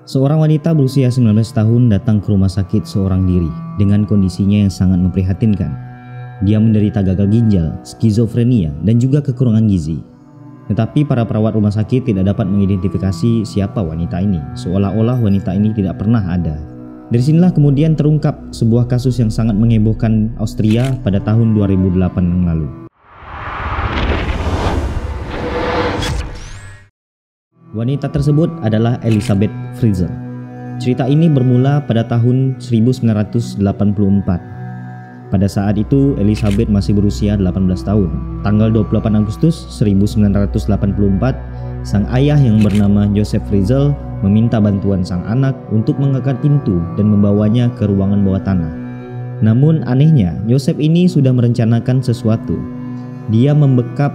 Seorang wanita berusia 19 tahun datang ke rumah sakit seorang diri dengan kondisinya yang sangat memprihatinkan. Dia menderita gagal ginjal, skizofrenia, dan juga kekurangan gizi. Tetapi para perawat rumah sakit tidak dapat mengidentifikasi siapa wanita ini, seolah-olah wanita ini tidak pernah ada. Dari sinilah kemudian terungkap sebuah kasus yang sangat menghebohkan Austria pada tahun 2008 yang lalu. Wanita tersebut adalah Elisabeth Fritzl. Cerita ini bermula pada tahun 1984. Pada saat itu Elisabeth masih berusia 18 tahun. Tanggal 28 Agustus 1984, sang ayah yang bernama Joseph Fritzl meminta bantuan sang anak untuk mengangkat pintu dan membawanya ke ruangan bawah tanah. Namun anehnya, Joseph ini sudah merencanakan sesuatu. Dia membekap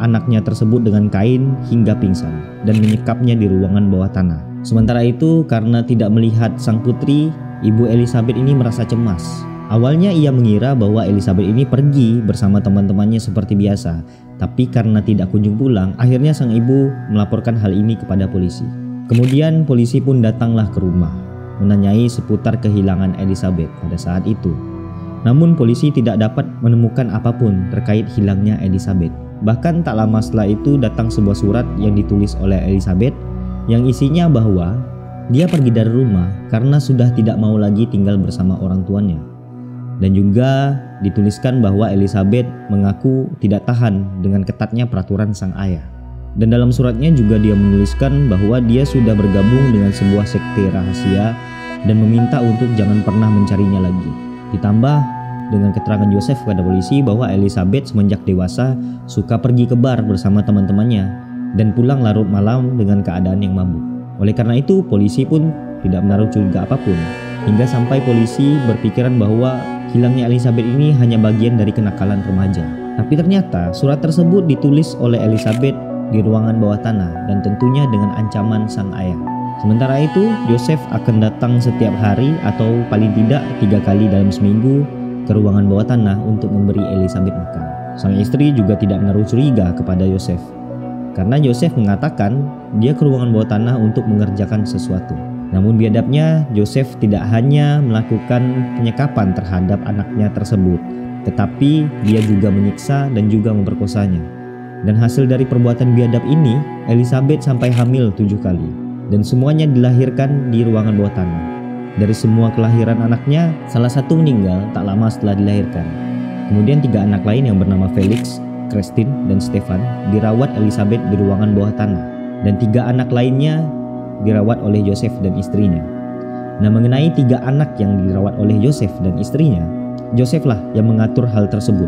anaknya tersebut dengan kain hingga pingsan dan menyekapnya di ruangan bawah tanah. Sementara itu, karena tidak melihat sang putri, ibu Elisabeth ini merasa cemas. Awalnya ia mengira bahwa Elisabeth ini pergi bersama teman-temannya seperti biasa, tapi karena tidak kunjung pulang, akhirnya sang ibu melaporkan hal ini kepada polisi. Kemudian polisi pun datanglah ke rumah, menanyai seputar kehilangan Elisabeth pada saat itu. Namun polisi tidak dapat menemukan apapun terkait hilangnya Elisabeth. Bahkan tak lama setelah itu datang sebuah surat yang ditulis oleh Elisabeth yang isinya bahwa dia pergi dari rumah karena sudah tidak mau lagi tinggal bersama orang tuanya. Dan juga dituliskan bahwa Elisabeth mengaku tidak tahan dengan ketatnya peraturan sang ayah. Dan dalam suratnya juga dia menuliskan bahwa dia sudah bergabung dengan sebuah sekte rahasia dan meminta untuk jangan pernah mencarinya lagi. Ditambah dengan keterangan Joseph kepada polisi bahwa Elisabeth semenjak dewasa suka pergi ke bar bersama teman-temannya dan pulang larut malam dengan keadaan yang mabuk. Oleh karena itu polisi pun tidak menaruh curiga apapun, hingga sampai polisi berpikiran bahwa hilangnya Elisabeth ini hanya bagian dari kenakalan remaja. Tapi ternyata surat tersebut ditulis oleh Elisabeth di ruangan bawah tanah dan tentunya dengan ancaman sang ayah. Sementara itu Joseph akan datang setiap hari atau paling tidak 3 kali dalam seminggu ke ruangan bawah tanah untuk memberi Elisabeth makan. Sang istri juga tidak menaruh curiga kepada Joseph, karena Joseph mengatakan dia ke ruangan bawah tanah untuk mengerjakan sesuatu. Namun biadabnya Joseph tidak hanya melakukan penyekapan terhadap anaknya tersebut, tetapi dia juga menyiksa dan juga memperkosanya. Dan hasil dari perbuatan biadab ini, Elisabeth sampai hamil 7 kali, dan semuanya dilahirkan di ruangan bawah tanah. Dari semua kelahiran anaknya, salah satu meninggal tak lama setelah dilahirkan. Kemudian 3 anak lain yang bernama Felix, Christine, dan Stefan dirawat Elisabeth di ruangan bawah tanah. Dan 3 anak lainnya dirawat oleh Joseph dan istrinya. Nah, mengenai 3 anak yang dirawat oleh Joseph dan istrinya, Joseph lah yang mengatur hal tersebut.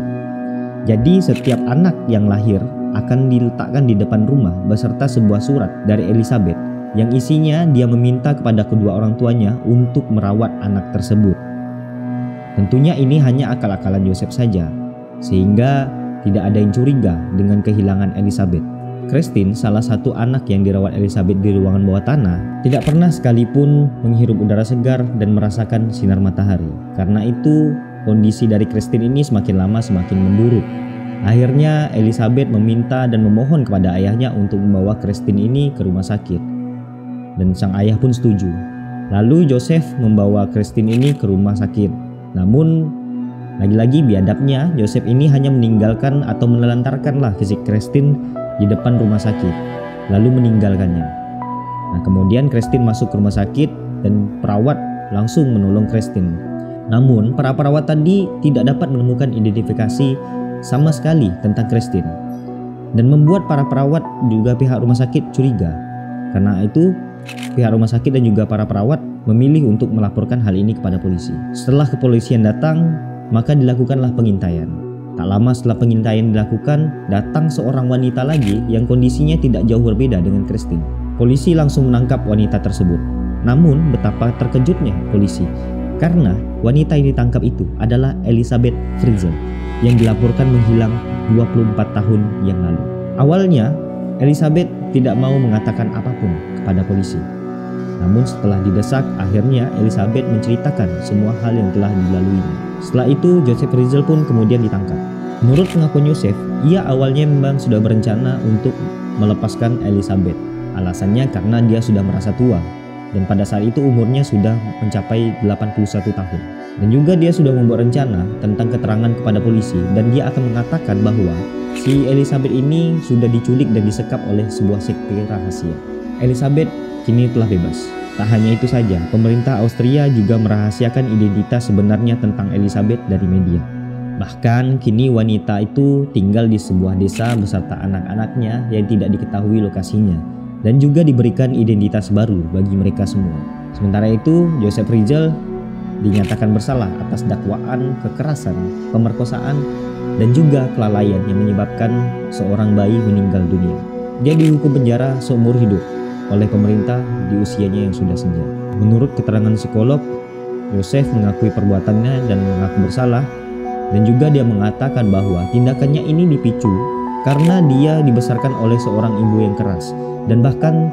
Jadi setiap anak yang lahir akan diletakkan di depan rumah beserta sebuah surat dari Elisabeth yang isinya dia meminta kepada kedua orang tuanya untuk merawat anak tersebut. Tentunya ini hanya akal-akalan Joseph saja, sehingga tidak ada yang curiga dengan kehilangan Elisabeth. Christine, salah satu anak yang dirawat Elisabeth di ruangan bawah tanah, tidak pernah sekalipun menghirup udara segar dan merasakan sinar matahari. Karena itu, kondisi dari Christine ini semakin lama semakin memburuk. Akhirnya Elisabeth meminta dan memohon kepada ayahnya untuk membawa Christine ini ke rumah sakit. Dan sang ayah pun setuju. Lalu Joseph membawa Christine ini ke rumah sakit. Namun lagi-lagi biadabnya Joseph ini hanya meninggalkan atau menelantarkanlah fisik Christine di depan rumah sakit, lalu meninggalkannya. Nah, kemudian Christine masuk ke rumah sakit dan perawat langsung menolong Christine. Namun para perawat tadi tidak dapat menemukan identifikasi sama sekali tentang Christine, dan membuat para perawat juga pihak rumah sakit curiga. Karena itu pihak rumah sakit dan juga para perawat memilih untuk melaporkan hal ini kepada polisi. Setelah kepolisian datang, maka dilakukanlah pengintaian. Tak lama setelah pengintaian dilakukan, datang seorang wanita lagi yang kondisinya tidak jauh berbeda dengan Christine. Polisi langsung menangkap wanita tersebut. Namun betapa terkejutnya polisi, karena wanita yang ditangkap itu adalah Elisabeth Fritzl yang dilaporkan menghilang 24 tahun yang lalu. Awalnya Elisabeth tidak mau mengatakan apapun kepada polisi. Namun setelah didesak, akhirnya Elisabeth menceritakan semua hal yang telah dilaluinya. Setelah itu Joseph Fritzl pun kemudian ditangkap. Menurut pengakuan Joseph, ia awalnya memang sudah berencana untuk melepaskan Elisabeth. Alasannya karena dia sudah merasa tua. dan pada saat itu umurnya sudah mencapai 81 tahun. Dan juga dia sudah membuat rencana tentang keterangan kepada polisi, dan dia akan mengatakan bahwa si Elizabeth ini sudah diculik dan disekap oleh sebuah sekte rahasia. Elizabeth kini telah bebas. Tak hanya itu saja, pemerintah Austria juga merahasiakan identitas sebenarnya tentang Elizabeth dari media. Bahkan kini wanita itu tinggal di sebuah desa beserta anak-anaknya yang tidak diketahui lokasinya, dan juga diberikan identitas baru bagi mereka semua. Sementara itu, Joseph Fritzl dinyatakan bersalah atas dakwaan kekerasan, pemerkosaan, dan juga kelalaian yang menyebabkan seorang bayi meninggal dunia. Dia dihukum penjara seumur hidup oleh pemerintah di usianya yang sudah senja. Menurut keterangan psikolog, Joseph mengakui perbuatannya dan mengaku bersalah, dan juga dia mengatakan bahwa tindakannya ini dipicu karena dia dibesarkan oleh seorang ibu yang keras dan bahkan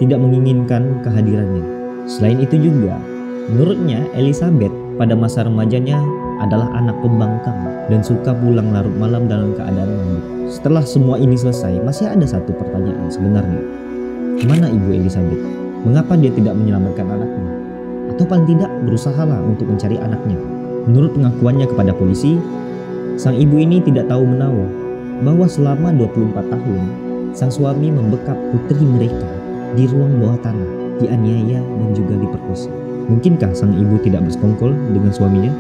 tidak menginginkan kehadirannya. Selain itu juga, menurutnya Elizabeth pada masa remajanya adalah anak pembangkang dan suka pulang larut malam dalam keadaan mabuk. Setelah semua ini selesai, masih ada satu pertanyaan sebenarnya. Kemana ibu Elizabeth? Mengapa dia tidak menyelamatkan anaknya? Atau paling tidak berusahalah untuk mencari anaknya? Menurut pengakuannya kepada polisi, sang ibu ini tidak tahu menahu bahwa selama 24 tahun, sang suami membekap putri mereka di ruang bawah tanah, dianiaya dan juga diperkosa. Mungkinkah sang ibu tidak bersekongkol dengan suaminya?